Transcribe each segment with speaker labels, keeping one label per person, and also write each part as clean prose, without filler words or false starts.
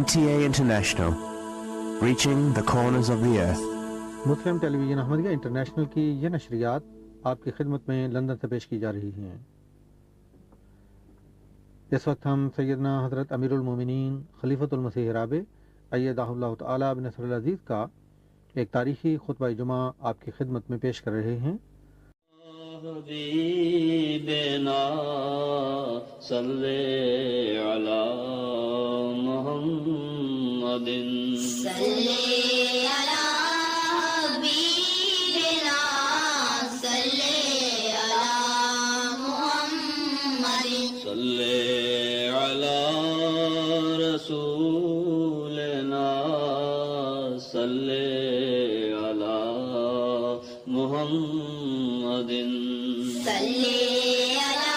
Speaker 1: NTA International, reaching the corners of the earth.
Speaker 2: Muslim television Ahmadiyya international کی یہ نشریات آپ کی خدمت میں لندن سے پیش کی جا رہی ہیں۔ اس وقت ہم سیدنا حضرت امیر المومنین خلیفۃ المسیح رابع ایدہ اللہ تعالی بنصر العزیز کا ایک تاریخی خطبہ جمعہ آپ کی خدمت میں پیش کر رہے ہیں۔
Speaker 3: حبیبنا صلی علی محمد صلی علی حبیبنا صلی علی محمد صلی علی رسولنا صلی علی محمد صلی علی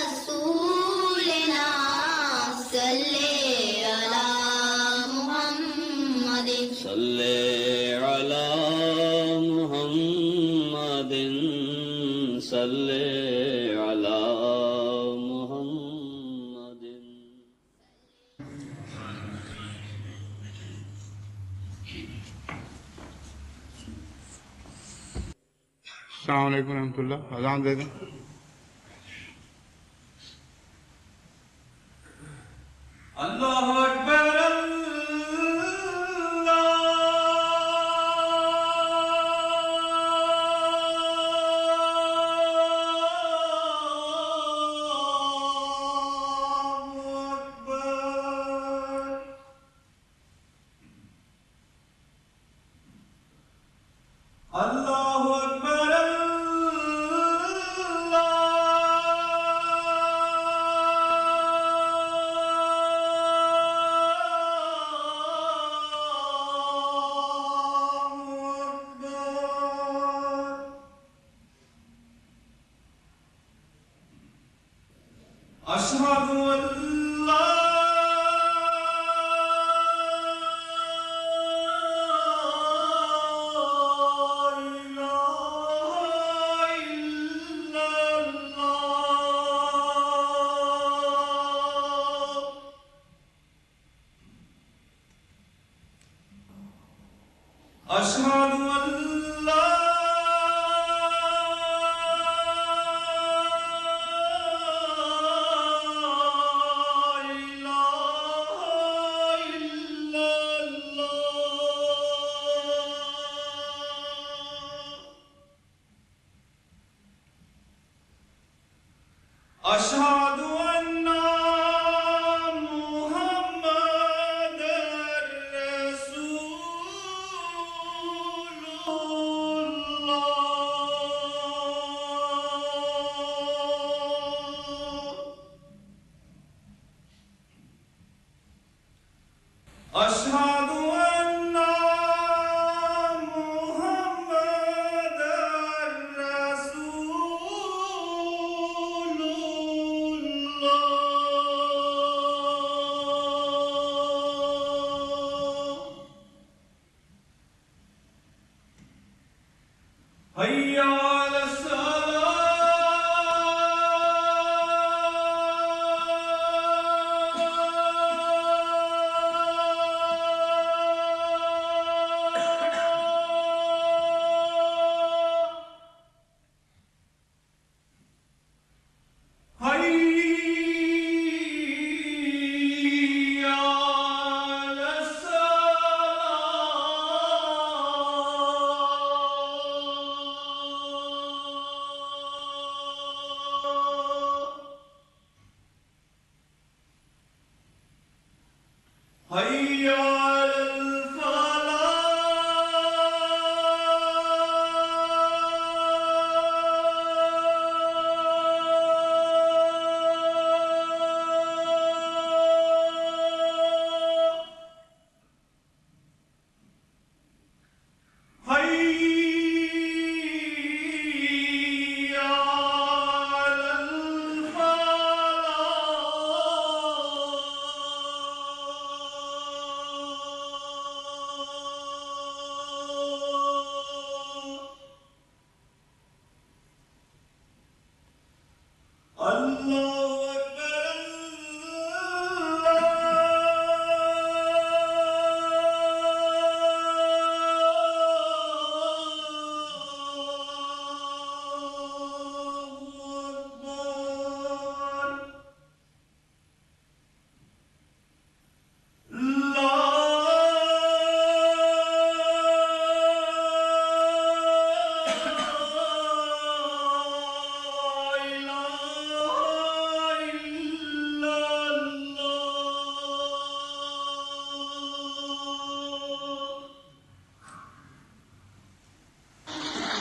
Speaker 3: رسولنا صلی علی محمد صلی علی محمد صلی علی محمد۔
Speaker 4: السلام علیکم ورحمۃ اللہ۔ اذان دے دیں۔
Speaker 5: اللہ اکبر اللہ اکبر اشہد ان لا اشہد ان لا الہ الا اللہ اشہد ان محمد رسول اللہ اشہد ان محمد رسول اللہ حی علی الصلاۃ حی علی الصلاۃ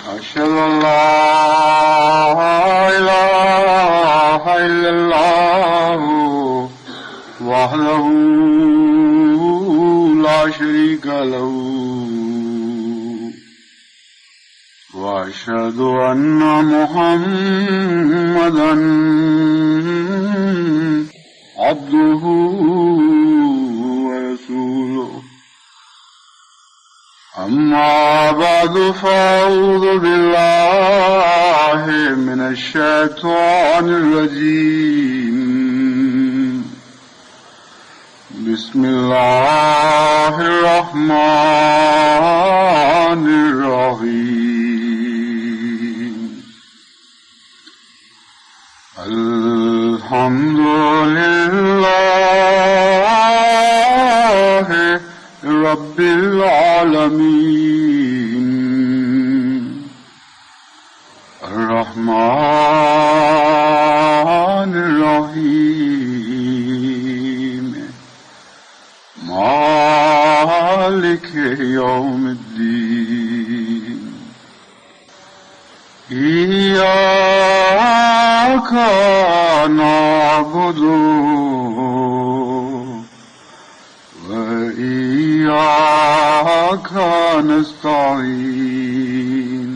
Speaker 4: أشهد أن لا إله إلا الله وحده لا شريك له وأشهد أن محمدا عبده ورسوله أما بعد فأعوذ بالله من الشيطان الرجيم بسم الله الرحمن الرحيم الحمد لله رب العالمين الرحمن الرحيم مالك يوم الدين إياك نعبد وإياك نستعين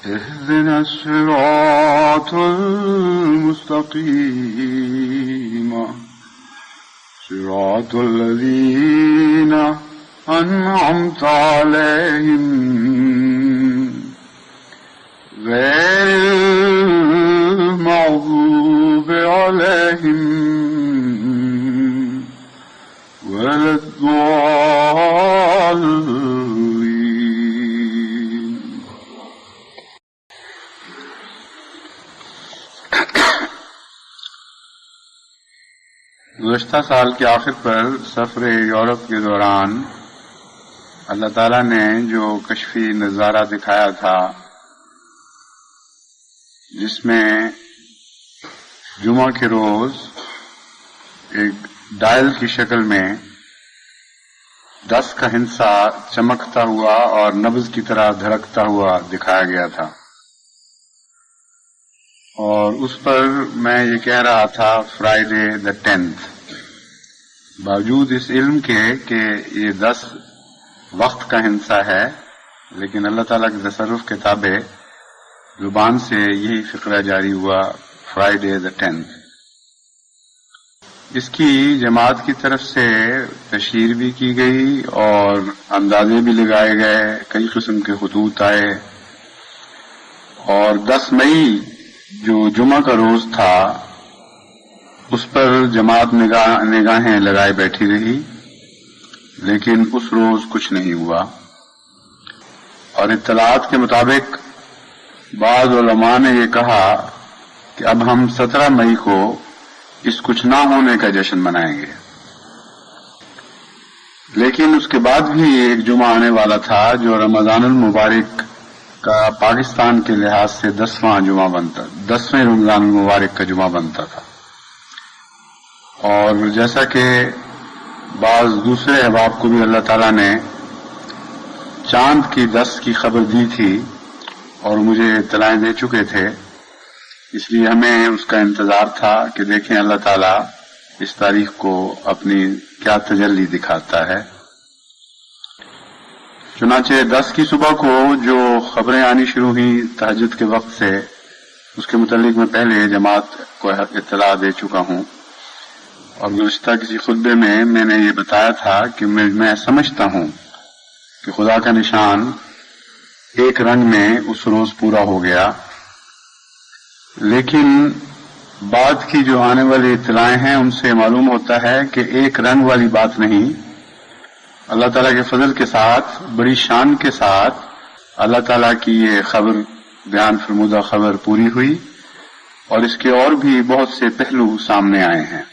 Speaker 4: اهدنا الصراط المستقيم صراط الذين أنعمت عليهم غير المغضوب عليهم ولا الضالين. گزشتہ سال کے آخر پر سفر یورپ کے دوران اللہ تعالیٰ نے جو کشفی نظارہ دکھایا تھا جس میں جمعہ کے روز ایک ڈائل کی شکل میں 10 کا ہندسہ چمکتا ہوا اور نبض کی طرح دھڑکتا ہوا دکھایا گیا تھا، اور اس پر میں یہ کہہ رہا تھا فرائیڈے the 10th، باوجود اس علم کے کہ یہ 10 وقت کا ہندسہ ہے، لیکن اللہ تعالیٰ کے تصرف کے تابع زبان سے یہی فقرہ جاری ہوا فرائیڈے the 10th۔ اس کی جماعت کی طرف سے تشہیر بھی کی گئی اور اندازے بھی لگائے گئے، کئی قسم کے خطوط آئے، اور 10 مئی جو جمعہ کا روز تھا اس پر جماعت نگاہیں لگائے بیٹھی رہی، لیکن اس روز کچھ نہیں ہوا، اور اطلاعات کے مطابق بعض علماء نے یہ کہا کہ اب ہم 17 مئی کو اس کچھ نہ ہونے کا جشن منائیں گے، لیکن اس کے بعد بھی ایک جمعہ آنے والا تھا جو رمضان المبارک کا پاکستان کے لحاظ سے 10واں رمضان المبارک کا جمعہ بنتا تھا، اور جیسا کہ بعض دوسرے احباب کو بھی اللہ تعالیٰ نے چاند کی 10 کی خبر دی تھی اور مجھے اطلاعیں دے چکے تھے، اس لیے ہمیں اس کا انتظار تھا کہ دیکھیں اللہ تعالیٰ اس تاریخ کو اپنی کیا تجلی دکھاتا ہے۔ چنانچہ 10 کی صبح کو جو خبریں آنی شروع ہوئیں تہجد کے وقت سے، اس کے متعلق میں پہلے جماعت کو اطلاع دے چکا ہوں، اور گزشتہ کسی خطبے میں نے یہ بتایا تھا کہ میں سمجھتا ہوں کہ خدا کا نشان ایک رنگ میں اس روز پورا ہو گیا، لیکن بعد کی جو آنے والی اطلاعیں ہیں ان سے معلوم ہوتا ہے کہ ایک رنگ والی بات نہیں، اللہ تعالیٰ کے فضل کے ساتھ بڑی شان کے ساتھ اللہ تعالیٰ کی یہ خبر بیان فرمودہ خبر پوری ہوئی، اور اس کے اور بھی بہت سے پہلو سامنے آئے ہیں۔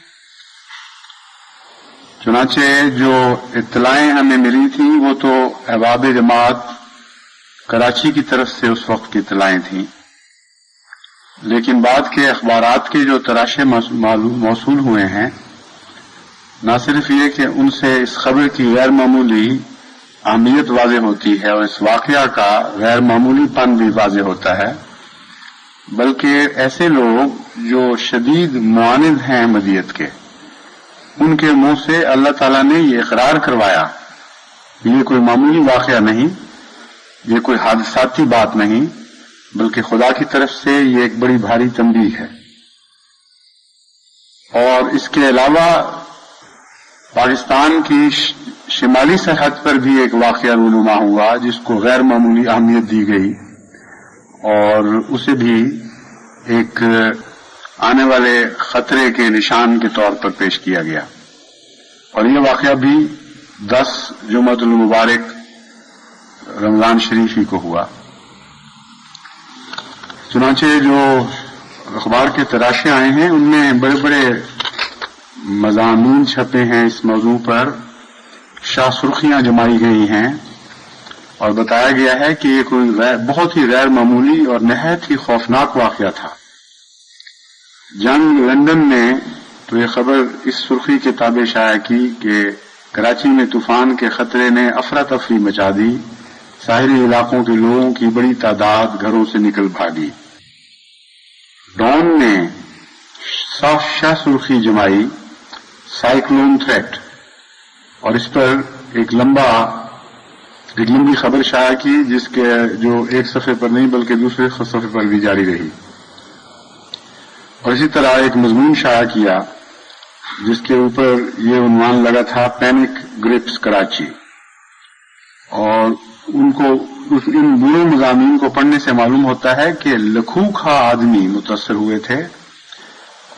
Speaker 4: چنانچہ جو اطلاعیں ہمیں ملی تھیں وہ تو احباب جماعت کراچی کی طرف سے اس وقت کی اطلاعیں تھیں، لیکن بعد کے اخبارات کے جو تراشے موصول ہوئے ہیں، نہ صرف یہ کہ ان سے اس خبر کی غیر معمولی اہمیت واضح ہوتی ہے اور اس واقعہ کا غیر معمولی پن بھی واضح ہوتا ہے، بلکہ ایسے لوگ جو شدید معاند ہیں احمدیت کے، ان کے منہ سے اللہ تعالیٰ نے یہ اقرار کروایا، یہ کوئی معمولی واقعہ نہیں، یہ کوئی حادثاتی بات نہیں، بلکہ خدا کی طرف سے یہ ایک بڑی بھاری تنبیہ ہے۔ اور اس کے علاوہ پاکستان کی شمالی سرحد پر بھی ایک واقعہ رونما ہوا جس کو غیر معمولی اہمیت دی گئی اور اسے بھی ایک آنے والے خطرے کے نشان کے طور پر پیش کیا گیا، اور یہ واقعہ بھی 10 جمعۃ المبارک رمضان شریف ہی کو ہوا۔ چنانچہ جو اخبار کے تراشے آئے ہیں ان میں بڑے بڑے مضامین چھپے ہیں اس موضوع پر، شاہ سرخیاں جمائی گئی ہیں اور بتایا گیا ہے کہ یہ کوئی بہت ہی غیر معمولی اور نہایت ہی خوفناک واقعہ تھا۔ جنگ لندن میں تو یہ خبر اس سرخی کے تابع شائع کی کہ کراچی میں طوفان کے خطرے نے افراتفری مچا دی، ساحلی علاقوں کے لوگوں کی بڑی تعداد گھروں سے نکل بھاگی۔ ڈان نے شاہ سرخی جمائی سائیکلون تھریٹ، اور اس پر ایک لمبی خبر شائع کی جس کے جو ایک صفحے پر نہیں بلکہ دوسرے صفحے پر بھی جاری رہی، اور اسی طرح ایک مضمون شائع کیا جس کے اوپر یہ عنوان لگا تھا پینک گرپس کراچی، اور ان برے مضامین کو پڑھنے سے معلوم ہوتا ہے کہ لکھوں خواہ آدمی متاثر ہوئے تھے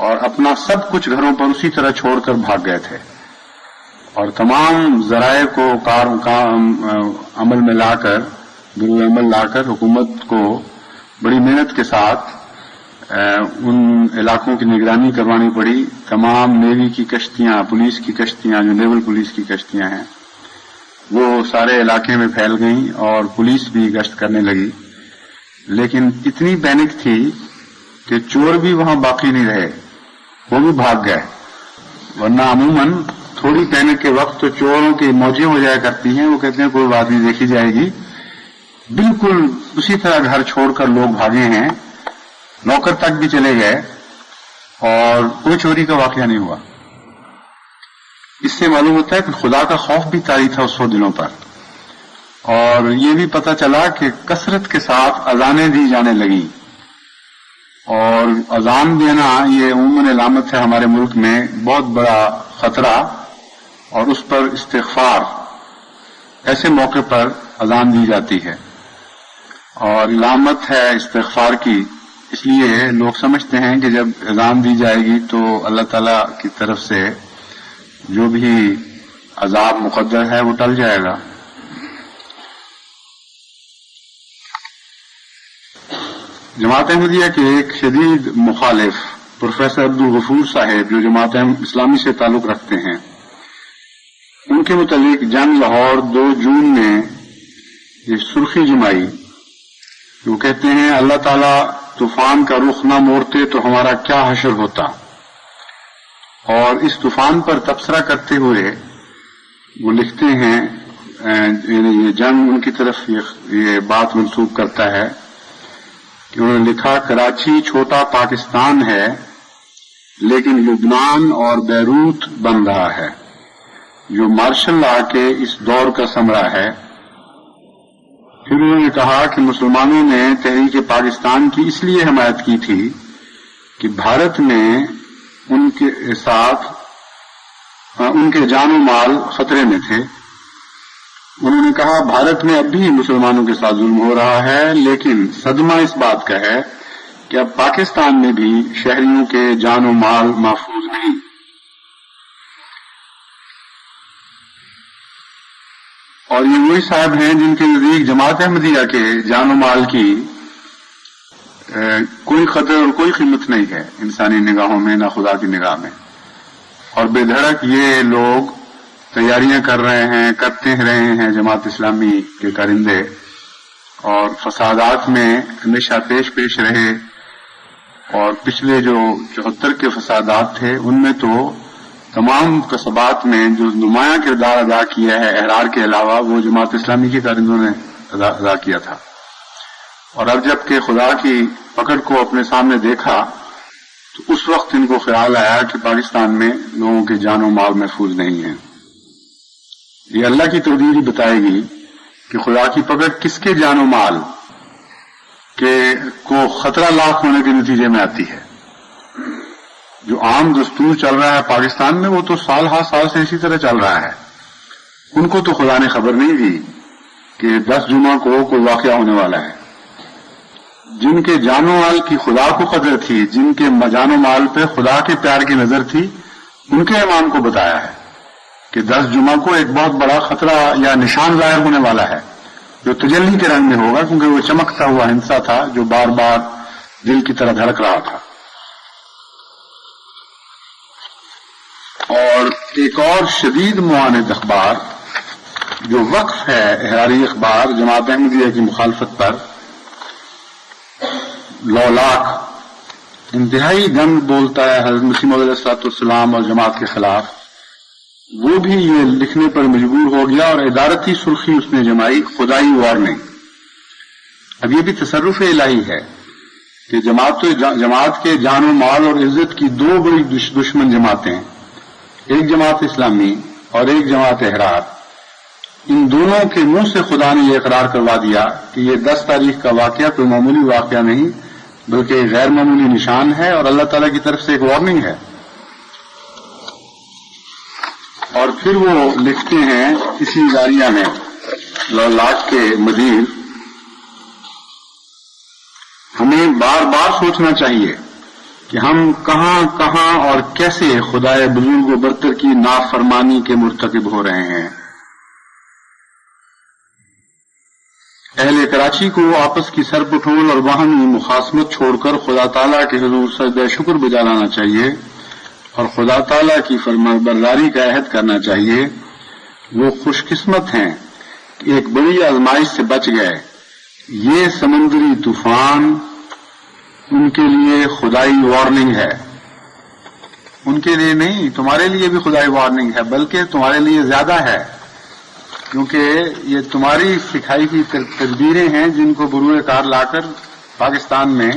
Speaker 4: اور اپنا سب کچھ گھروں پر اسی طرح چھوڑ کر بھاگ گئے تھے، اور تمام ذرائع کو عمل میں لا کر گروہ عمل لا کر حکومت کو بڑی محنت کے ساتھ ان علاقوں کی نگرانی کروانی پڑی۔ تمام نیوی کی کشتیاں، پولیس کی کشتیاں، جو نیول پولیس کی کشتیاں ہیں، وہ سارے علاقے میں پھیل گئیں اور پولیس بھی گشت کرنے لگی، لیکن اتنی پینک تھی کہ چور بھی وہاں باقی نہیں رہے، وہ بھی بھاگ گئے، ورنہ عموماً تھوڑی پینک کے وقت تو چوروں کی موجیں ہو جایا کرتی ہیں، وہ کہتے ہیں کوئی بات نہیں دیکھی جائے گی۔ بالکل اسی طرح گھر چھوڑ کر لوگ بھاگے ہیں، نوکر تک بھی چلے گئے اور کوئی چوری کا واقعہ نہیں ہوا۔ اس سے معلوم ہوتا ہے کہ خدا کا خوف بھی طاری تھا اس دنوں پر، اور یہ بھی پتہ چلا کہ کثرت کے ساتھ اذانیں دی جانے لگیں، اور اذان دینا یہ عموماً علامت ہے ہمارے ملک میں بہت بڑا خطرہ، اور اس پر استغفار، ایسے موقع پر اذان دی جاتی ہے اور علامت ہے استغفار کی، اس لیے لوگ سمجھتے ہیں کہ جب اذان دی جائے گی تو اللہ تعالیٰ کی طرف سے جو بھی عذاب مقدر ہے وہ ٹل جائے گا۔ جماعت احمدیہ کے ایک شدید مخالف پروفیسر عبدالغفور صاحب جو جماعت اسلامی سے تعلق رکھتے ہیں، ان کے متعلق جنگ لاہور 2 جون میں یہ سرخی جمائی، وہ کہتے ہیں اللہ تعالیٰ طوفان کا رخ نہ موڑتے تو ہمارا کیا حشر ہوتا، اور اس طوفان پر تبصرہ کرتے ہوئے وہ لکھتے ہیں، یہ جنگ ان کی طرف یہ بات منسوب کرتا ہے کہ انہوں نے لکھا کراچی چھوٹا پاکستان ہے لیکن لبنان اور بیروت بن رہا ہے، جو مارشل لا کے اس دور کا ثمرہ ہے۔ پھر انہوں نے کہا کہ مسلمانوں نے تحریک پاکستان کی اس لیے حمایت کی تھی کہ بھارت میں ان کے ساتھ ان کے جان و مال خطرے میں تھے۔ انہوں نے کہا بھارت میں اب بھی مسلمانوں کے ساتھ ظلم ہو رہا ہے، لیکن صدمہ اس بات کا ہے کہ اب پاکستان میں بھی شہریوں کے جان و مال محفوظ نہیں۔ اور یہ وہی صاحب ہیں جن کے نزدیک جماعت احمدیہ کے جان و مال کی کوئی قدر اور کوئی قیمت نہیں ہے انسانی نگاہوں میں، نہ خدا کی نگاہ میں، اور بے دھڑک یہ لوگ تیاریاں کر رہے ہیں، کرتے رہے ہیں جماعت اسلامی کے کارندے، اور فسادات میں ہمیشہ پیش رہے، اور پچھلے جو 74 کے فسادات تھے ان میں تو تمام قصبات میں جو نمایاں کردار ادا کیا ہے احرار کے علاوہ، وہ جماعت اسلامی کے کارندوں نے ادا کیا تھا. اور اب جب کہ خدا کی پکڑ کو اپنے سامنے دیکھا تو اس وقت ان کو خیال آیا کہ پاکستان میں لوگوں کے جان و مال محفوظ نہیں ہیں. یہ اللہ کی تقدیر ہی بتائے گی کہ خدا کی پکڑ کس کے جان و مال کو خطرہ لاحق ہونے کے نتیجے میں آتی ہے. جو عام دستور چل رہا ہے پاکستان میں وہ تو سال ہر سال سے اسی طرح چل رہا ہے. ان کو تو خدا نے خبر نہیں دی کہ 10 جمعہ کو کوئی واقعہ ہونے والا ہے. جن کے جان و مال کی خدا کو قدر تھی، جن کے جان و مال پہ خدا کے پیار کی نظر تھی، ان کے امام کو بتایا ہے کہ 10 جمعہ کو ایک بہت بڑا خطرہ یا نشان ظاہر ہونے والا ہے، جو تجلی کے رنگ میں ہوگا، کیونکہ وہ چمکتا ہوا ہنسا تھا جو بار بار دل کی طرح دھڑک رہا تھا. اور ایک اور شدید معاند اخبار جو وقف ہے احراری اخبار جماعت احمدیہ کی مخالفت پر، لولاک، انتہائی گند بولتا ہے حضرت مسیح موعود علیہ الصلوۃ والسلام اور جماعت کے خلاف، وہ بھی یہ لکھنے پر مجبور ہو گیا اور ادارتی سرخی اس نے جمائی، خدائی وارننگ. اب یہ بھی تصرف الہی ہے کہ جماعت کے جان و مال اور عزت کی 2 بڑی دشمن جماعتیں، ایک جماعت اسلامی اور ایک جماعت احرار، ان دونوں کے منہ سے خدا نے یہ اقرار کروا دیا کہ یہ 10 تاریخ کا واقعہ کوئی معمولی واقعہ نہیں بلکہ غیر معمولی نشان ہے اور اللہ تعالیٰ کی طرف سے ایک وارننگ ہے. اور پھر وہ لکھتے ہیں اسی اداریہ میں، لولاک کے مدیر، ہمیں بار بار سوچنا چاہیے کہ ہم کہاں کہاں اور کیسے خدائے بزرگ و برتر کی نافرمانی کے مرتکب ہو رہے ہیں. اہل کراچی کو آپس کی سر پٹھول اور باہمی مخاصمت چھوڑ کر خدا تعالیٰ کے حضور سجدہ شکر بجا لانا چاہیے اور خدا تعالیٰ کی فرمانبرداری کا عہد کرنا چاہیے. وہ خوش قسمت ہیں کہ ایک بڑی آزمائش سے بچ گئے. یہ سمندری طوفان ان کے لیے خدائی وارننگ ہے. ان کے لیے نہیں، تمہارے لیے بھی خدائی وارننگ ہے، بلکہ تمہارے لیے زیادہ ہے، کیونکہ یہ تمہاری سکھائی کی تدبیریں ہیں جن کو بروئے کار لا کر پاکستان میں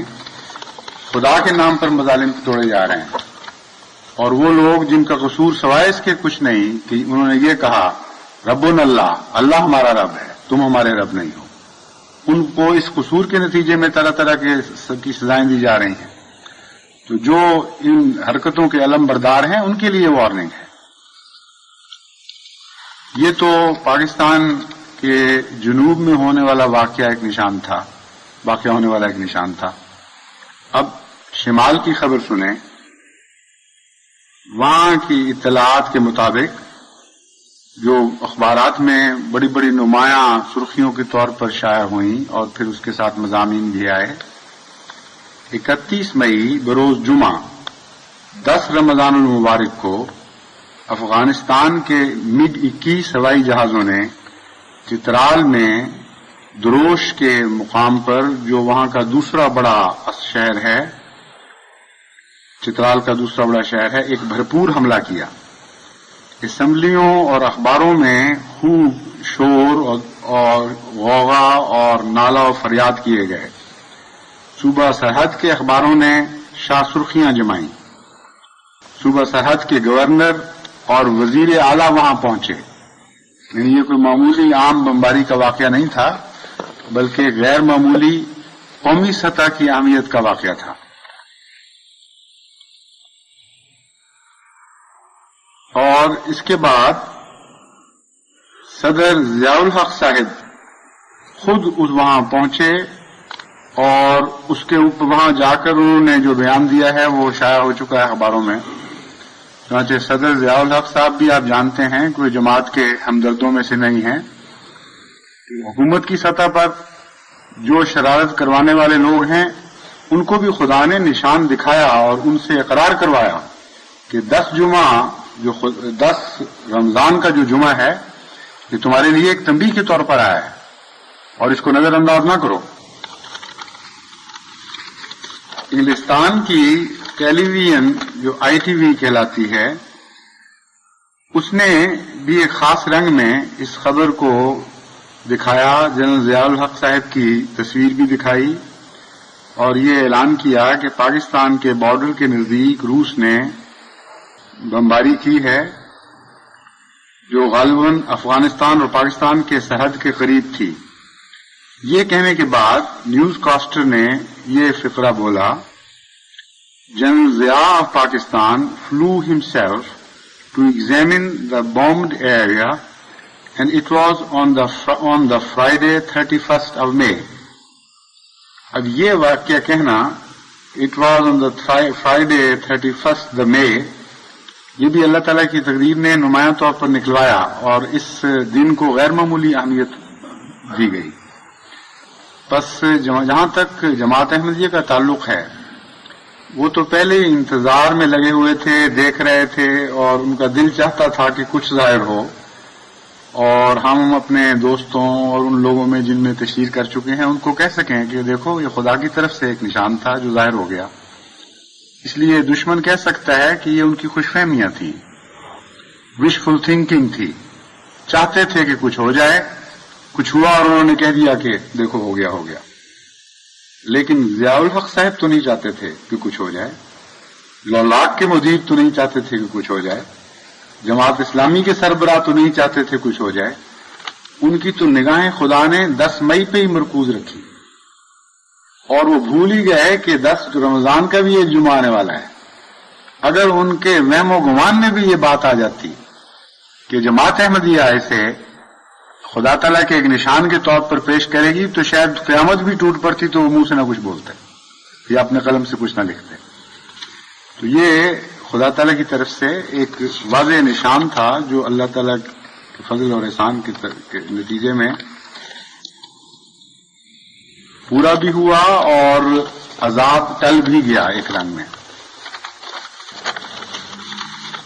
Speaker 4: خدا کے نام پر مظالم توڑے جا رہے ہیں. اور وہ لوگ جن کا قصور سوائے اس کے کچھ نہیں کہ انہوں نے یہ کہا ربنا اللہ، اللہ ہمارا رب ہے، تم ہمارے رب نہیں ہو، ان کو اس قصور کے نتیجے میں طرح طرح کی سزائیں دی جا رہی ہیں. تو جو ان حرکتوں کے علم بردار ہیں ان کے لیے وارننگ ہے. یہ تو پاکستان کے جنوب میں ہونے والا واقعہ ایک نشان تھا، اب شمال کی خبر سنیں. وہاں کی اطلاعات کے مطابق جو اخبارات میں بڑی بڑی نمایاں سرخیوں کے طور پر شائع ہوئیں اور پھر اس کے ساتھ مضامین بھی آئے، 31 مئی بروز جمعہ 10 رمضان المبارک کو افغانستان کے MiG 21 ہوائی جہازوں نے چترال میں دروش کے مقام پر، جو وہاں کا دوسرا بڑا شہر ہے، چترال کا دوسرا بڑا شہر ہے، ایک بھرپور حملہ کیا. اسمبلیوں اور اخباروں میں خوب شور اور غوغا اور نعرہ و فریاد کیے گئے. صوبہ سرحد کے اخباروں نے شاہ سرخیاں جمائیں. صوبہ سرحد کے گورنر اور وزیر اعلیٰ وہاں پہنچے. یعنی یہ کوئی معمولی عام بمباری کا واقعہ نہیں تھا بلکہ غیر معمولی قومی سطح کی اہمیت کا واقعہ تھا. اور اس کے بعد صدر ضیاء الحق صاحب خود وہاں پہنچے اور اس کے اوپر وہاں جا کر انہوں نے جو بیان دیا ہے وہ شائع ہو چکا ہے اخباروں میں. چنانچہ صدر ضیاء الحق صاحب بھی آپ جانتے ہیں کوئی جماعت کے ہمدردوں میں سے نہیں ہیں. حکومت کی سطح پر جو شرارت کروانے والے لوگ ہیں ان کو بھی خدا نے نشان دکھایا اور ان سے اقرار کروایا کہ 10 رمضان کا جو جمعہ ہے یہ تمہارے لیے ایک تنبیہ کے طور پر آیا ہے اور اس کو نظر انداز نہ کرو. انگلستان کی ٹیلی ویژن جو ITV کہلاتی ہے اس نے بھی ایک خاص رنگ میں اس خبر کو دکھایا، جنرل ضیاء الحق صاحب کی تصویر بھی دکھائی اور یہ اعلان کیا کہ پاکستان کے بارڈر کے نزدیک روس نے بمباری کی ہے جو غالباً افغانستان اور پاکستان کے سرحد کے قریب تھی۔ یہ کہنے کے بعد نیوز کاسٹر نے یہ فقرہ بولا، general Zia of Pakistan flew himself to examine the bombed area and it was on the Friday 31st of May. اب یہ واقعہ کہنا it was on the Friday 31st the May، یہ بھی اللہ تعالیٰ کی تقدیر نے نمایاں طور پر نکلوایا اور اس دن کو غیر معمولی اہمیت دی گئی۔ بس جہاں تک جماعت احمدیہ کا تعلق ہے، وہ تو پہلے ہی انتظار میں لگے ہوئے تھے، دیکھ رہے تھے اور ان کا دل چاہتا تھا کہ کچھ ظاہر ہو، اور ہم اپنے دوستوں اور ان لوگوں میں جن میں تشہیر کر چکے ہیں ان کو کہہ سکیں کہ دیکھو یہ خدا کی طرف سے ایک نشان تھا جو ظاہر ہو گیا۔ اس لیے دشمن کہہ سکتا ہے کہ یہ ان کی خوش فہمیاں تھیں، وشفل تھنکنگ تھی، چاہتے تھے کہ کچھ ہو جائے، کچھ ہوا اور انہوں نے کہہ دیا کہ دیکھو ہو گیا ہو گیا۔ لیکن ضیاء الحق صاحب تو نہیں چاہتے تھے کہ کچھ ہو جائے، لولاک کے مدیر تو نہیں چاہتے تھے کہ کچھ ہو جائے، جماعت اسلامی کے سربراہ تو نہیں چاہتے تھے کچھ ہو جائے۔ ان کی تو نگاہیں خدا نے 10 مئی پہ ہی مرکوز رکھی اور وہ بھول ہی گئے کہ 10 رمضان کا بھی ایک جمعہ آنے والا ہے۔ اگر ان کے وہم و گمان میں بھی یہ بات آ جاتی کہ جماعت احمدیہ اسے خدا تعالیٰ کے ایک نشان کے طور پر پیش کرے گی تو شاید قیامت بھی ٹوٹ پڑتی تو وہ منہ سے نہ کچھ بولتے یا اپنے قلم سے کچھ نہ لکھتے۔ تو یہ خدا تعالیٰ کی طرف سے ایک واضح نشان تھا جو اللہ تعالیٰ کے فضل اور احسان کے نتیجے میں پورا بھی ہوا اور عذاب ٹل بھی گیا ایک رنگ میں۔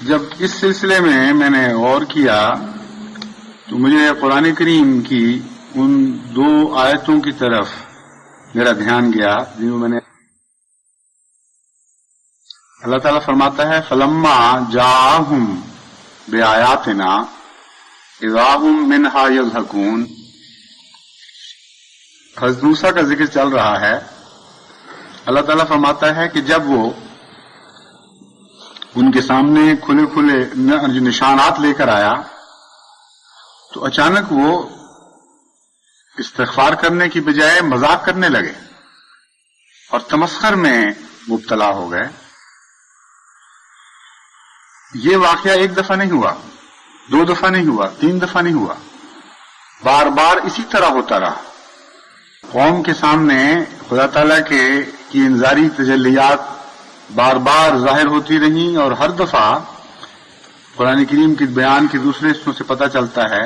Speaker 4: جب اس سلسلے میں نے غور کیا تو مجھے قرآن کریم کی ان 2 آیتوں کی طرف میرا دھیان گیا جن میں نے اللہ تعالیٰ فرماتا ہے فَلَمَّا جَاءَهُمْ بِآيَاتِنَا إِذَا هُمْ مِنْهَا يَضْحَكُونَ۔ حضرت موسیٰ کا ذکر چل رہا ہے۔ اللہ تعالیٰ فرماتا ہے کہ جب وہ ان کے سامنے کھلے کھلے نشانات لے کر آیا تو اچانک وہ استغفار کرنے کی بجائے مذاق کرنے لگے اور تمسخر میں مبتلا ہو گئے۔ یہ واقعہ 1 دفعہ نہیں ہوا، 2 دفعہ نہیں ہوا، 3 دفعہ نہیں ہوا، بار بار اسی طرح ہوتا رہا۔ قوم کے سامنے خدا تعالیٰ کی انذاری تجلیات بار بار ظاہر ہوتی رہیں اور ہر دفعہ قرآن کریم کے بیان کے دوسرے حصوں سے پتہ چلتا ہے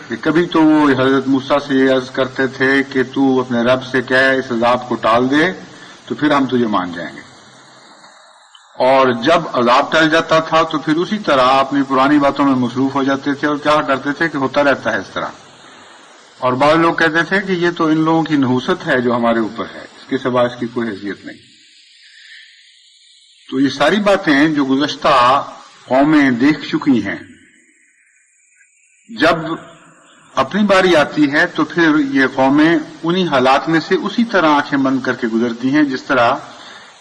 Speaker 4: کہ کبھی تو وہ حضرت موسیٰ سے یہ عرض کرتے تھے کہ تو اپنے رب سے کہہ اس عذاب کو ٹال دے تو پھر ہم تجھے مان جائیں گے، اور جب عذاب ٹل جاتا تھا تو پھر اسی طرح اپنی پرانی باتوں میں مصروف ہو جاتے تھے اور کیا کرتے تھے کہ ہوتا رہتا ہے اس طرح۔ اور بعض لوگ کہتے تھے کہ یہ تو ان لوگوں کی نحوست ہے جو ہمارے اوپر ہے، اس کے سوا اس کی کوئی حیثیت نہیں۔ تو یہ ساری باتیں جو گزشتہ قومیں دیکھ چکی ہیں، جب اپنی باری آتی ہے تو پھر یہ قومیں انہی حالات میں سے اسی طرح آنکھیں بند کر کے گزرتی ہیں جس طرح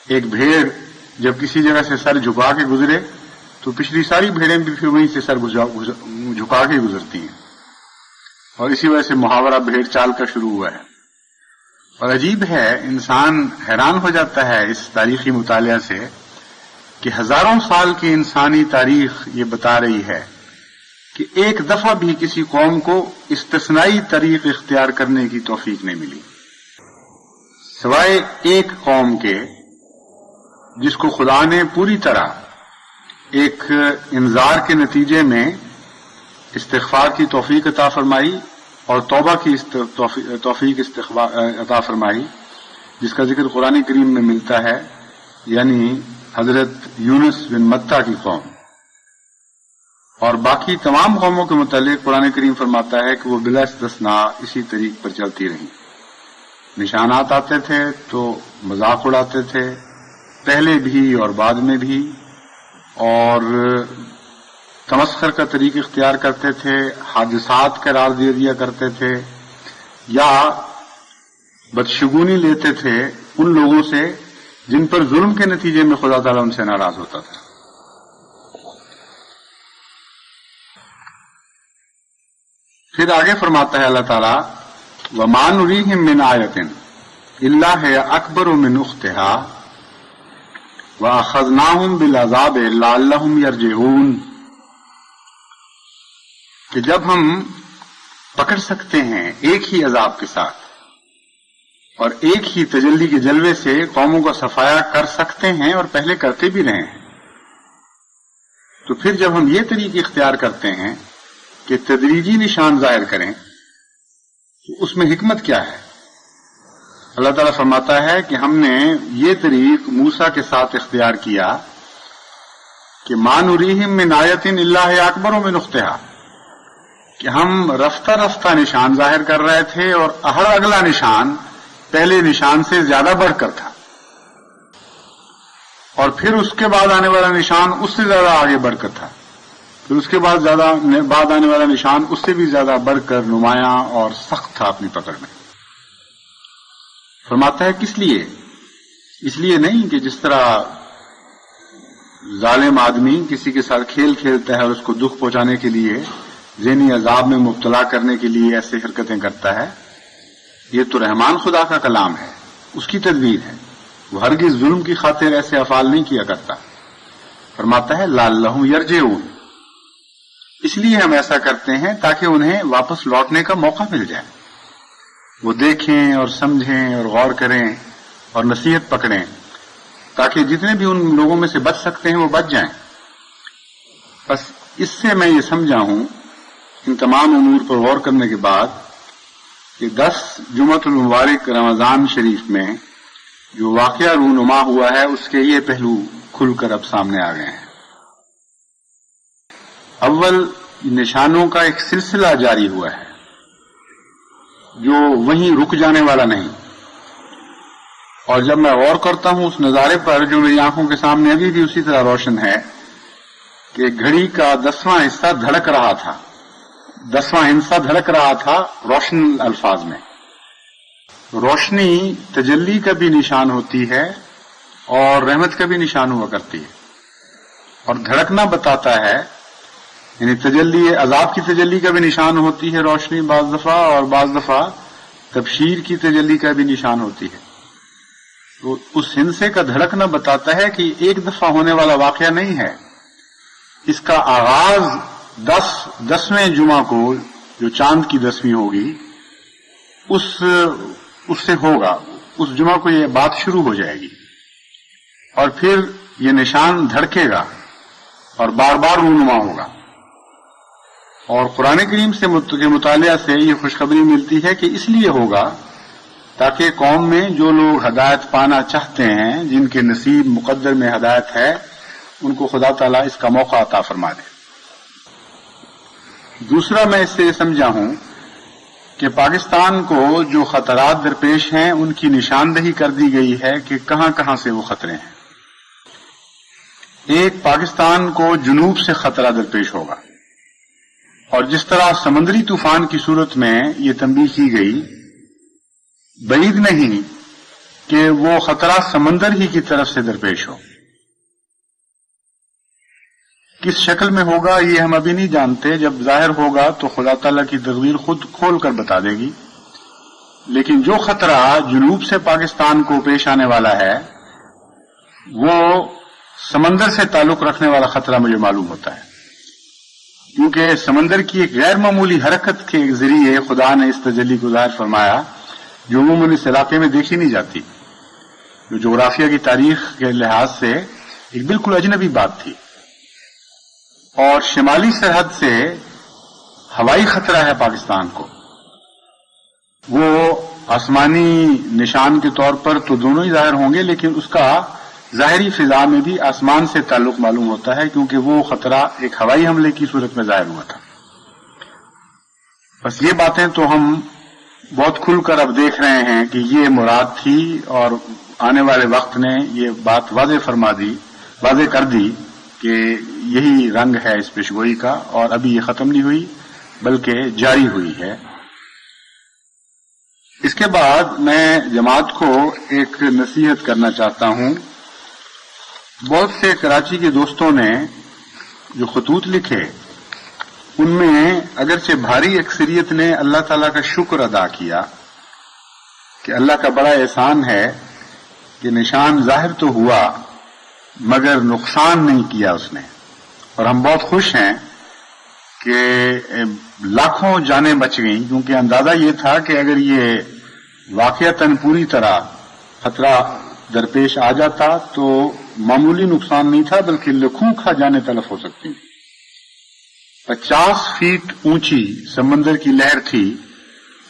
Speaker 4: ایک بھیڑ جب کسی جگہ سے سر جھکا کے گزرے تو پچھلی ساری بھیڑیں بھی پھر وہیں سے سر جھکا کے گزرتی ہیں، اور اسی وجہ سے محاورہ بھیڑ چال کا شروع ہوا ہے۔ اور عجیب ہے، انسان حیران ہو جاتا ہے اس تاریخی مطالعہ سے کہ ہزاروں سال کی انسانی تاریخ یہ بتا رہی ہے کہ ایک دفعہ بھی کسی قوم کو استثنائی طریق اختیار کرنے کی توفیق نہیں ملی، سوائے ایک قوم کے جس کو خدا نے پوری طرح ایک انذار کے نتیجے میں استغفار کی توفیق عطا فرمائی اور توبہ کی توفیق عطا فرمائی، جس کا ذکر قرآن کریم میں ملتا ہے، یعنی حضرت یونس بن متہ کی قوم۔ اور باقی تمام قوموں کے متعلق قرآن کریم فرماتا ہے کہ وہ بلا استثناء اسی طریق پر چلتی رہیں۔ نشانات آتے تھے تو مذاق اڑاتے تھے، پہلے بھی اور بعد میں بھی، اور تمسخر کا طریق اختیار کرتے تھے، حادثات قرار دے دیا کرتے تھے، یا بدشگونی لیتے تھے ان لوگوں سے جن پر ظلم کے نتیجے میں خدا تعالیٰ ان سے ناراض ہوتا تھا۔ پھر آگے فرماتا ہے اللہ تعالیٰ وَمَا نُرِيهِم مِّنْ آيَةٍ إِلَّا هِيَ أَكْبَرُ مِنْ أُخْتِهَا وَأَخَذْنَاهُمْ بِالْعَذَابِ لَعَلَّهُمْ يَرْجِعُونَ، کہ جب ہم پکڑ سکتے ہیں ایک ہی عذاب کے ساتھ اور ایک ہی تجلی کے جلوے سے قوموں کا صفایا کر سکتے ہیں اور پہلے کرتے بھی رہے ہیں، تو پھر جب ہم یہ طریقے اختیار کرتے ہیں کہ تدریجی نشان ظاہر کریں تو اس میں حکمت کیا ہے؟ اللہ تعالیٰ فرماتا ہے کہ ہم نے یہ طریق موسیٰ کے ساتھ اختیار کیا کہ مَا نُرِيهِم مِّنْ آيَةٍ إِلَّا هِيَ أَكْبَرُ مِنْ أُخْتِهَا، کہ ہم رفتہ رفتہ نشان ظاہر کر رہے تھے اور ہر اگلا نشان پہلے نشان سے زیادہ بڑھ کر تھا، اور پھر اس کے بعد آنے والا نشان اس سے زیادہ آگے بڑھ کر تھا، پھر اس کے بعد آنے والا نشان اس سے بھی زیادہ بڑھ کر نمایاں اور سخت تھا اپنی پکڑ میں۔ فرماتا ہے کس لیے؟ اس لیے نہیں کہ جس طرح ظالم آدمی کسی کے ساتھ کھیل کھیلتا ہے اور اس کو دکھ پہنچانے کے لیے، ذہنی عذاب میں مبتلا کرنے کے لیے ایسے حرکتیں کرتا ہے، یہ تو رحمان خدا کا کلام ہے، اس کی تدبیر ہے، وہ ہرگز ظلم کی خاطر ایسے افعال نہیں کیا کرتا۔ فرماتا ہے لعلہم یرجعون، اس لیے ہم ایسا کرتے ہیں تاکہ انہیں واپس لوٹنے کا موقع مل جائے، وہ دیکھیں اور سمجھیں اور غور کریں اور نصیحت پکڑیں، تاکہ جتنے بھی ان لوگوں میں سے بچ سکتے ہیں وہ بچ جائیں۔ بس اس سے میں یہ سمجھا ہوں ان تمام امور پر غور کرنے کے بعد کہ 10 جمعۃ المبارک رمضان شریف میں جو واقعہ رونما ہوا ہے اس کے یہ پہلو کھل کر اب سامنے آ گئے ہیں۔ اول نشانوں کا ایک سلسلہ جاری ہوا ہے جو وہیں رک جانے والا نہیں، اور جب میں غور کرتا ہوں اس نظارے پر جو میری آنکھوں کے سامنے ابھی بھی اسی طرح روشن ہے کہ گھڑی کا 10واں حصہ دھڑک رہا تھا، 10واں حصہ دھڑک رہا تھا روشن الفاظ میں۔ روشنی تجلی کا بھی نشان ہوتی ہے اور رحمت کا بھی نشان ہوا کرتی ہے، اور دھڑکنا بتاتا ہے، یعنی تجلی عذاب کی تجلی کا بھی نشان ہوتی ہے روشنی بعض دفعہ، اور بعض دفعہ تبشیر کی تجلی کا بھی نشان ہوتی ہے۔ تو اس ہندسے کا دھڑکنا بتاتا ہے کہ ایک دفعہ ہونے والا واقعہ نہیں ہے، اس کا آغاز 10ویں جمعہ کو جو چاند کی 10ویں ہوگی اس سے ہوگا، اس جمعہ کو یہ بات شروع ہو جائے گی، اور پھر یہ نشان دھڑکے گا اور بار بار رونما ہوگا۔ اور قرآن کریم کے مطالعہ سے یہ خوشخبری ملتی ہے کہ اس لیے ہوگا تاکہ قوم میں جو لوگ ہدایت پانا چاہتے ہیں، جن کے نصیب مقدر میں ہدایت ہے، ان کو خدا تعالیٰ اس کا موقع عطا فرما دے۔ دوسرا میں اس سے یہ سمجھا ہوں کہ پاکستان کو جو خطرات درپیش ہیں ان کی نشاندہی کر دی گئی ہے کہ کہاں کہاں سے وہ خطرے ہیں۔ ایک، پاکستان کو جنوب سے خطرہ درپیش ہوگا، اور جس طرح سمندری طوفان کی صورت میں یہ تنبیہ کی گئی، بعید نہیں کہ وہ خطرہ سمندر ہی کی طرف سے درپیش ہو۔ کس شکل میں ہوگا یہ ہم ابھی نہیں جانتے، جب ظاہر ہوگا تو خدا تعالیٰ کی تقدیر خود کھول کر بتا دے گی، لیکن جو خطرہ جنوب سے پاکستان کو پیش آنے والا ہے وہ سمندر سے تعلق رکھنے والا خطرہ مجھے معلوم ہوتا ہے، کیونکہ سمندر کی ایک غیر معمولی حرکت کے ذریعے خدا نے اس تجلی کو ظاہر فرمایا جو عموماً اس علاقے میں دیکھی نہیں جاتی، جو جغرافیہ کی تاریخ کے لحاظ سے ایک بالکل اجنبی بات تھی۔ اور شمالی سرحد سے ہوائی خطرہ ہے پاکستان کو، وہ آسمانی نشان کے طور پر تو دونوں ہی ظاہر ہوں گے، لیکن اس کا ظاہری فضا میں بھی آسمان سے تعلق معلوم ہوتا ہے، کیونکہ وہ خطرہ ایک ہوائی حملے کی صورت میں ظاہر ہوا تھا۔ بس یہ باتیں تو ہم بہت کھل کر اب دیکھ رہے ہیں کہ یہ مراد تھی، اور آنے والے وقت نے یہ بات واضح کر دی کہ یہی رنگ ہے اس پیشگوئی کا، اور ابھی یہ ختم نہیں ہوئی بلکہ جاری ہوئی ہے۔ اس کے بعد میں جماعت کو ایک نصیحت کرنا چاہتا ہوں۔ بہت سے کراچی کے دوستوں نے جو خطوط لکھے ان میں اگرچہ بھاری اکثریت نے اللہ تعالیٰ کا شکر ادا کیا کہ اللہ کا بڑا احسان ہے کہ نشان ظاہر تو ہوا مگر نقصان نہیں کیا اس نے، اور ہم بہت خوش ہیں کہ لاکھوں جانیں بچ گئیں، کیونکہ اندازہ یہ تھا کہ اگر یہ واقعتاً پوری طرح خطرہ درپیش آ جاتا تو معمولی نقصان نہیں تھا بلکہ لکھوں جانیں تلف ہو سکتی تھیں۔ 50 فیٹ اونچی سمندر کی لہر تھی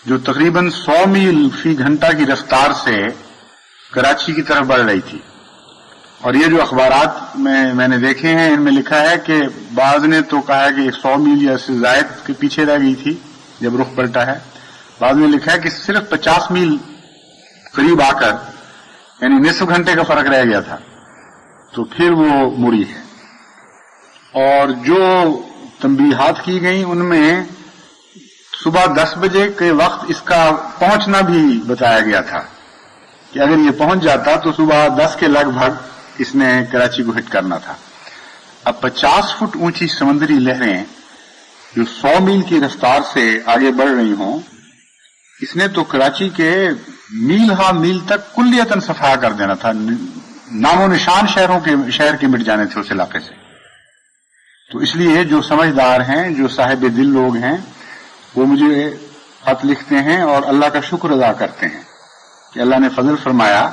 Speaker 4: جو تقریباً 100 میل فی گھنٹہ کی رفتار سے کراچی کی طرف بڑھ رہی تھی، اور یہ جو اخبارات میں نے دیکھے ہیں ان میں لکھا ہے کہ بعض نے تو کہا ہے کہ 100 میل یا اس سے زائد کے پیچھے رہ گئی تھی جب رخ پلٹا ہے، بعض نے لکھا ہے کہ صرف 50 میل قریب آ کر یعنی نصف گھنٹے کا فرق رہ گیا تھا تو پھر وہ مڑی ہے۔ اور جو تنبیہات کی گئیں ان میں صبح 10 بجے کے وقت اس کا پہنچنا بھی بتایا گیا تھا کہ اگر یہ پہنچ جاتا تو صبح 10 کے لگ بھگ اس نے کراچی کو ہٹ کرنا تھا۔ اب 50 فٹ اونچی سمندری لہریں جو 100 میل کی رفتار سے آگے بڑھ رہی ہوں، اس نے تو کراچی کے میل ہا میل تک کلیتاً صفحہ کر دینا تھا، نام و نشان شہر کے مٹ جانے تھے اس علاقے سے۔ تو اس لیے جو سمجھدار ہیں، جو صاحب دل لوگ ہیں، وہ مجھے خط لکھتے ہیں اور اللہ کا شکر ادا کرتے ہیں کہ اللہ نے فضل فرمایا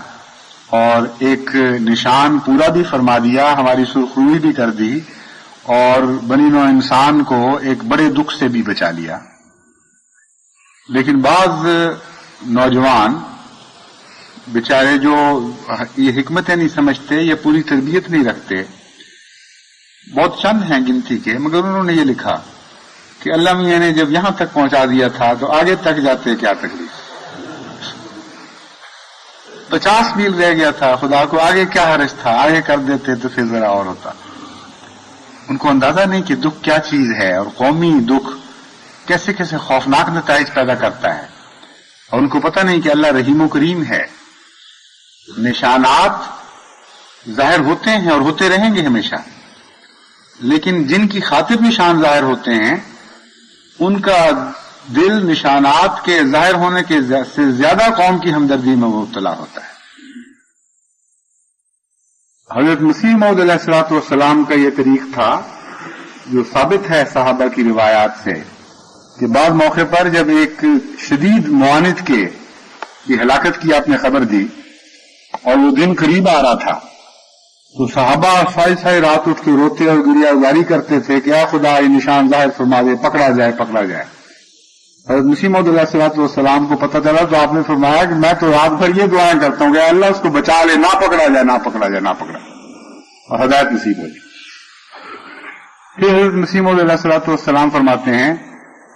Speaker 4: اور ایک نشان پورا بھی فرما دیا، ہماری سرخروئی بھی کر دی، اور بنی نوع انسان کو ایک بڑے دکھ سے بھی بچا لیا۔ لیکن بعض نوجوان بیچارے جو یہ حکمتیں نہیں سمجھتے یا پوری تربیت نہیں رکھتے، بہت چند ہیں گنتی کے، مگر انہوں نے یہ لکھا کہ اللہ میاں نے جب یہاں تک پہنچا دیا تھا تو آگے تک جاتے کیا تکلیف، 50 میل رہ گیا تھا، خدا کو آگے کیا حرج تھا، آگے کر دیتے تو پھر ذرا اور ہوتا۔ ان کو اندازہ نہیں کہ دکھ کیا چیز ہے اور قومی دکھ کیسے کیسے خوفناک نتائج پیدا کرتا ہے، اور ان کو پتہ نہیں کہ اللہ رحیم و کریم ہے۔ نشانات ظاہر ہوتے ہیں اور ہوتے رہیں گے ہمیشہ، لیکن جن کی خاطر نشان ظاہر ہوتے ہیں ان کا دل نشانات کے ظاہر ہونے کے سے زیادہ قوم کی ہمدردی میں مبتلا ہوتا ہے۔ حضرت مسیح موعود علیہ الصلوۃ والسلام کا یہ طریق تھا جو ثابت ہے صحابہ کی روایات سے کہ بعض موقع پر جب ایک شدید معاند کی ہلاکت کی آپ نے خبر دی اور وہ دن قریب آ رہا تھا تو صحابہ ساری رات اٹھ کے روتے اور گریہ گزاری کرتے تھے کہ اے خدا یہ نشان ظاہر فرما دے، پکڑا جائے پکڑا جائے۔ حضرت مسیح موعود علیہ الصلوۃ والسلام کو پتہ چلا تو آپ نے فرمایا کہ میں تو رات بھر یہ دعائیں کرتا ہوں کہ اللہ اس کو بچا لے، نہ پکڑا جائے نہ پکڑا جائے نہ پکڑا، اور ہدایت نصیب ہو جائے۔ پھر حضرت مسیح موعود علیہ الصلوۃ والسلام فرماتے ہیں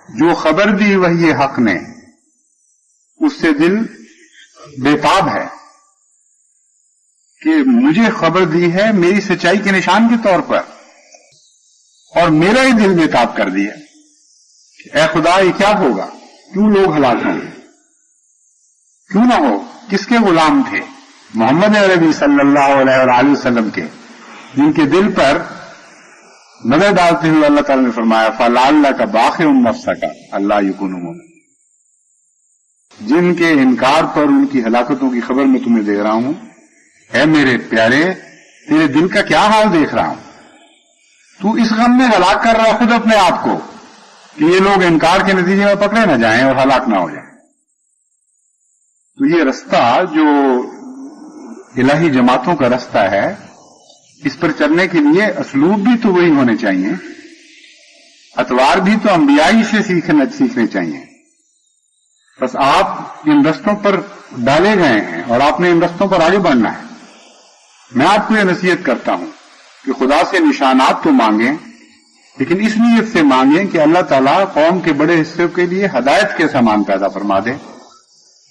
Speaker 4: جو خبر دی وہی حق نے اس سے دل بےتاب ہے کہ مجھے خبر دی ہے میری سچائی کے نشان کے طور پر اور میرا ہی دل بےتاب کر دیا کہ اے خدا یہ کیا ہوگا، کیوں لوگ ہلاک ہوں گے، کیوں نہ ہو، کس کے غلام تھے؟ محمد عربی صلی اللہ علیہ وآلہ وسلم کے، جن کے دل پر نظر ڈالتے ہوئے اللہ تعالیٰ نے فرمایا فَلَعَلَّكَ بَاخِعٌ نَفْسَكَ أَلَّا يَكُونُوا مُؤْمِنِينَ، جن کے انکار پر ان کی ہلاکتوں کی خبر میں تمہیں دے رہا ہوں۔ اے میرے پیارے، تیرے دل کا کیا حال دیکھ رہا ہوں، تو اس غم میں ہلاک کر رہا خود اپنے آپ کو کہ یہ لوگ انکار کے نتیجے میں پکڑے نہ جائیں اور ہلاک نہ ہو جائیں۔ تو یہ رستہ جو الہی جماعتوں کا رستہ ہے، اس پر چلنے کے لیے اسلوب بھی تو وہی ہونے چاہیے، اطوار بھی تو انبیاء ہی سے سیکھنے چاہیے۔ بس آپ ان رستوں پر ڈالے گئے ہیں اور آپ نے ان رستوں پر آگے بڑھنا ہے۔ میں آپ کو یہ نصیحت کرتا ہوں کہ خدا سے نشانات تو مانگیں، لیکن اس نیت سے مانگیں کہ اللہ تعالیٰ قوم کے بڑے حصے کے لیے ہدایت کے سامان پیدا فرما دے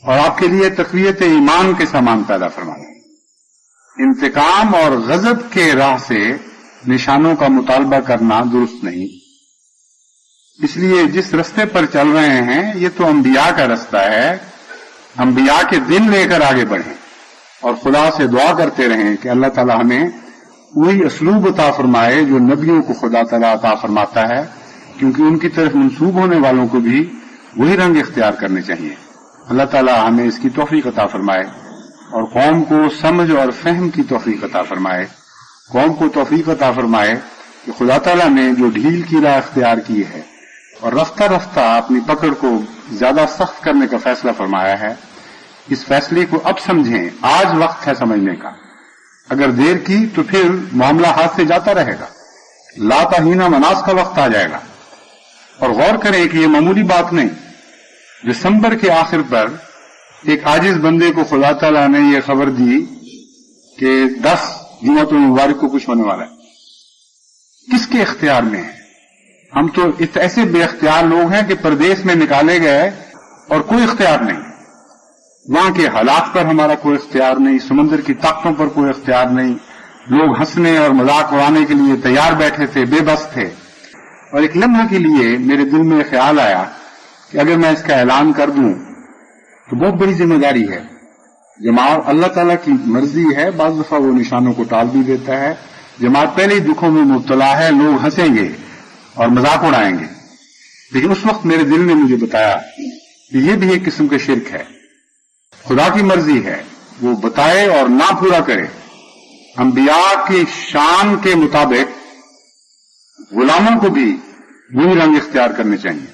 Speaker 4: اور آپ کے لیے تقویت ایمان کے سامان پیدا فرما دے۔ انتقام اور غضب کے راہ سے نشانوں کا مطالبہ کرنا درست نہیں۔ اس لیے جس رستے پر چل رہے ہیں یہ تو انبیاء کا رستہ ہے، انبیاء کے دن لے کر آگے بڑھیں اور خدا سے دعا کرتے رہیں کہ اللہ تعالی ہمیں وہی اسلوب عطا فرمائے جو نبیوں کو خدا تعالی عطا فرماتا ہے، کیونکہ ان کی طرف منسوب ہونے والوں کو بھی وہی رنگ اختیار کرنے چاہیے۔ اللہ تعالی ہمیں اس کی توفیق عطا فرمائے اور قوم کو سمجھ اور فہم کی توفیق عطا فرمائے، قوم کو توفیق عطا فرمائے کہ خدا تعالی نے جو ڈھیل کی راہ اختیار کی ہے اور رفتہ رفتہ اپنی پکڑ کو زیادہ سخت کرنے کا فیصلہ فرمایا ہے، اس فیصلے کو اب سمجھیں، آج وقت ہے سمجھنے کا۔ اگر دیر کی تو پھر معاملہ ہاتھ سے جاتا رہے گا، لا تہینا مناس کا وقت آ جائے گا۔ اور غور کریں کہ یہ معمولی بات نہیں، دسمبر کے آخر پر ایک عاجز بندے کو خدا تعالیٰ نے یہ خبر دی کہ 10 جمعۃ المبارک کو کچھ ہونے والا ہے۔ کس کے اختیار میں ہے؟ ہم تو ایسے بے اختیار لوگ ہیں کہ پردیس میں نکالے گئے اور کوئی اختیار نہیں، وہاں کے حالات پر ہمارا کوئی اختیار نہیں، سمندر کی طاقتوں پر کوئی اختیار نہیں، لوگ ہنسنے اور مذاق اڑانے کے لیے تیار بیٹھے تھے، بے بس تھے۔ اور ایک لمحہ کے لیے میرے دل میں خیال آیا کہ اگر میں اس کا اعلان کر دوں تو بہت بڑی ذمہ داری ہے۔ جماعت اللہ تعالیٰ کی مرضی ہے، بعض دفعہ وہ نشانوں کو ٹال بھی دیتا ہے، جماعت پہلے ہی دکھوں میں مبتلا ہے، لوگ ہنسیں گے اور مذاق اڑائیں گے۔ لیکن اس وقت میرے دل نے مجھے بتایا کہ یہ بھی ایک قسم کا شرک ہے، خدا کی مرضی ہے، وہ بتائے اور نہ پورا کرے۔ انبیاء کی شان کے مطابق غلاموں کو بھی وہی رنگ اختیار کرنے چاہیے۔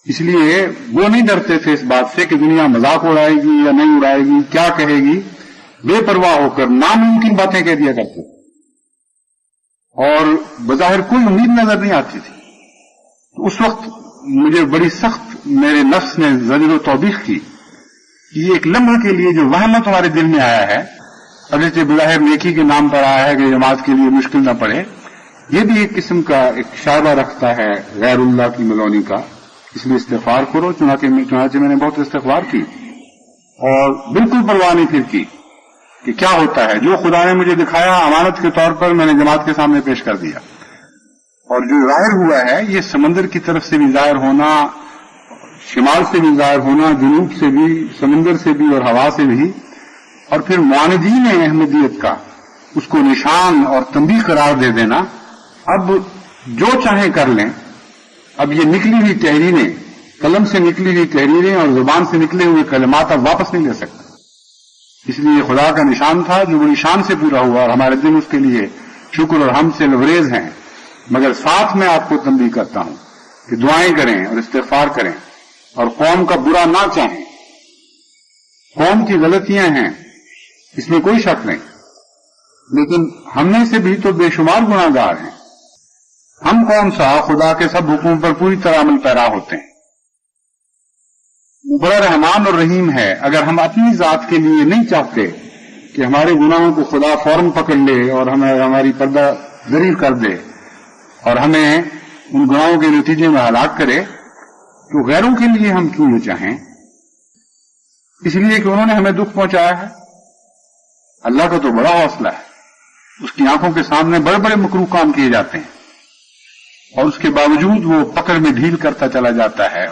Speaker 4: اس لیے وہ نہیں ڈرتے تھے اس بات سے کہ دنیا مذاق اڑائے گی یا نہیں اڑائے گی، کیا کہے گی، بے پرواہ ہو کر ناممکن باتیں کہہ دیا کرتے اور بظاہر کوئی امید نظر نہیں آتی تھی۔ تو اس وقت مجھے بڑی سخت میرے نفس نے زجر و توبیخ کی کہ یہ ایک لمحے کے لیے جو وہم تمہارے دل میں آیا ہے، اگرچہ بظاہر نیکی کے نام پر آیا ہے کہ جماعت کے لیے مشکل نہ پڑے، یہ بھی ایک قسم کا ایک شائبہ رکھتا ہے غیر اللہ کی ملونی کا۔ اس لیے استغفار کرو، چنانچہ میں نے بہت استغفار کی اور بالکل پرواہ نہیں پھر کی کہ کیا ہوتا ہے۔ جو خدا نے مجھے دکھایا امانت کے طور پر میں نے جماعت کے سامنے پیش کر دیا، اور جو ظاہر ہوا ہے یہ سمندر کی طرف سے بھی ظاہر ہونا، شمال سے بھی ظاہر ہونا، جنوب سے بھی، سمندر سے بھی اور ہوا سے بھی، اور پھر معاندین احمدیت کا اس کو نشان اور تنبیہ قرار دے دینا۔ اب جو چاہیں کر لیں، اب یہ نکلی ہوئی تحریریں، قلم سے نکلی ہوئی تحریریں اور زبان سے نکلے ہوئے کلمات اب واپس نہیں لے سکتے۔ اس لیے یہ خدا کا نشان تھا جو بڑی شان سے پورا ہوا، اور ہمارے دل اس کے لیے شکر اور حمد سے لبریز ہیں۔ مگر ساتھ میں آپ کو تنبیہ کرتا ہوں کہ دعائیں کریں اور استغفار کریں اور قوم کا برا نہ چاہیں۔ قوم کی غلطیاں ہیں، اس میں کوئی شک نہیں، لیکن ہم میں سے بھی تو بے شمار گناہ گار ہیں۔ ہم کون سا خدا کے سب حکموں پر پوری طرح عمل پیرا ہوتے ہیں۔ بڑا رحمان اور رحیم ہے، اگر ہم اپنی ذات کے لیے نہیں چاہتے کہ ہمارے گناہوں کو خدا فوراً پکڑ لے اور ہماری پردہ دری کر دے اور ہمیں ان گناہوں کے نتیجے میں ہلاک کرے، تو غیروں کے لیے ہم کیوں یہ چاہیں؟ اس لیے کہ انہوں نے ہمیں دکھ پہنچایا ہے۔ اللہ کا تو بڑا حوصلہ ہے، اس کی آنکھوں کے سامنے بڑے بڑے مکروہ کام کیے جاتے ہیں، اور اس کے باوجود وہ پکڑ میں ڈھیل کرتا چلا جاتا ہے۔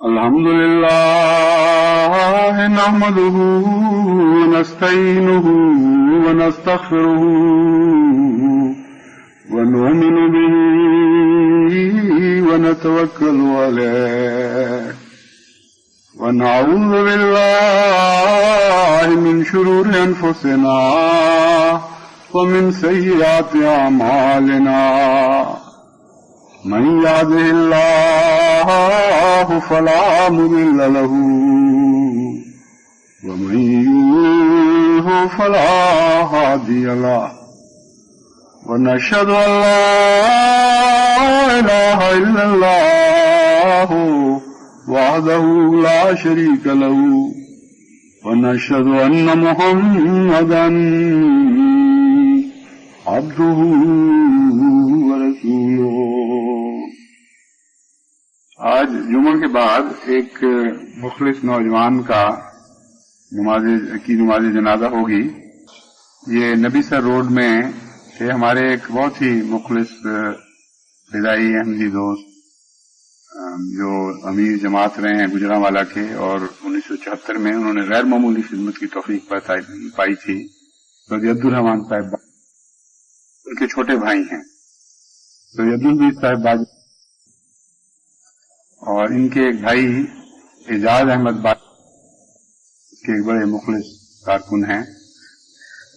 Speaker 4: الحمد لله نحمده ونستعينه ونستغفره ونؤمن به ونتوكل عليه ونعوذ بالله من شرور أنفسنا ومن سيئات أعمالنا من يهده الله فلا مضل له ومن يضلل فلا هادي له ونشهد أن لا إله إلا الله وحده لا شريك له ونشهد أن محمدا عبده ورسوله. آج جمعہ کے بعد ایک مخلص نوجوان کا نماز جنازہ ہوگی. یہ نبی سر روڈ میں تھے ہمارے ایک بہت ہی مخلص فضائی احمدی دوست جو امیر جماعت رہے ہیں گجرانوالہ کے، اور 1974 میں انہوں نے غیر معمولی خدمت کی توفیق پائی تھی. سعودی عبدالرحمان صاحب ان کے چھوٹے بھائی ہیں، سعودی عبدالبیز صاحب باجی، اور ان کے ایک بھائی اعجاز احمد کے ایک بڑے مخلص کارکن ہیں.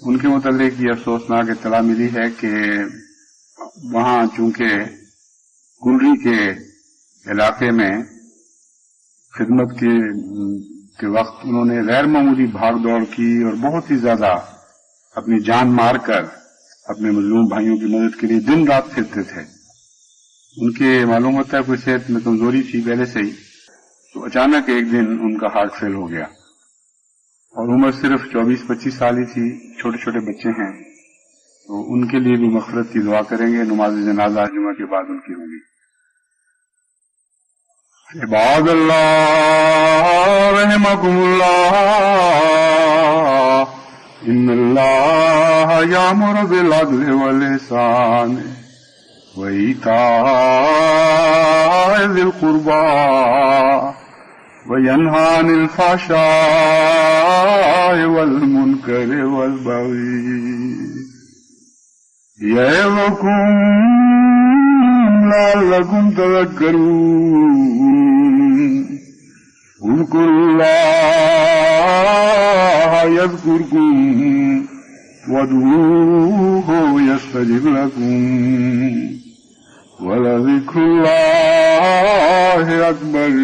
Speaker 4: ان کے متعلق یہ افسوسناک اطلاع ملی ہے کہ وہاں چونکہ گلری کے علاقے میں خدمت کے وقت انہوں نے غیر معمولی بھاگ دوڑ کی اور بہت ہی زیادہ اپنی جان مار کر اپنے مظلوم بھائیوں کی مدد کے لیے دن رات پھرتے تھے. ان کے معلوم ہوتا ہے کوئی صحت میں کمزوری تھی پہلے سے ہی، تو اچانک ایک دن ان کا ہارٹ فیل ہو گیا، اور عمر صرف 24-25 سال ہی تھی، چھوٹے چھوٹے بچے ہیں. تو ان کے لیے بھی مغفرت کی دعا کریں گے. نماز جنازہ جمعہ کے بعد ان کی ہوگی. عباد اللہ رحمکم اللہ، ان اللہ یامر بالعدل والإحسان وإيتاء ذی القربى وینہی عن الفحشاء والمنکر والبغی یعظکم لعلکم تذکرون. اذکروا اللہ یذکرکم وادعوہ یستجب لکم ولذکر اللہ اکبر.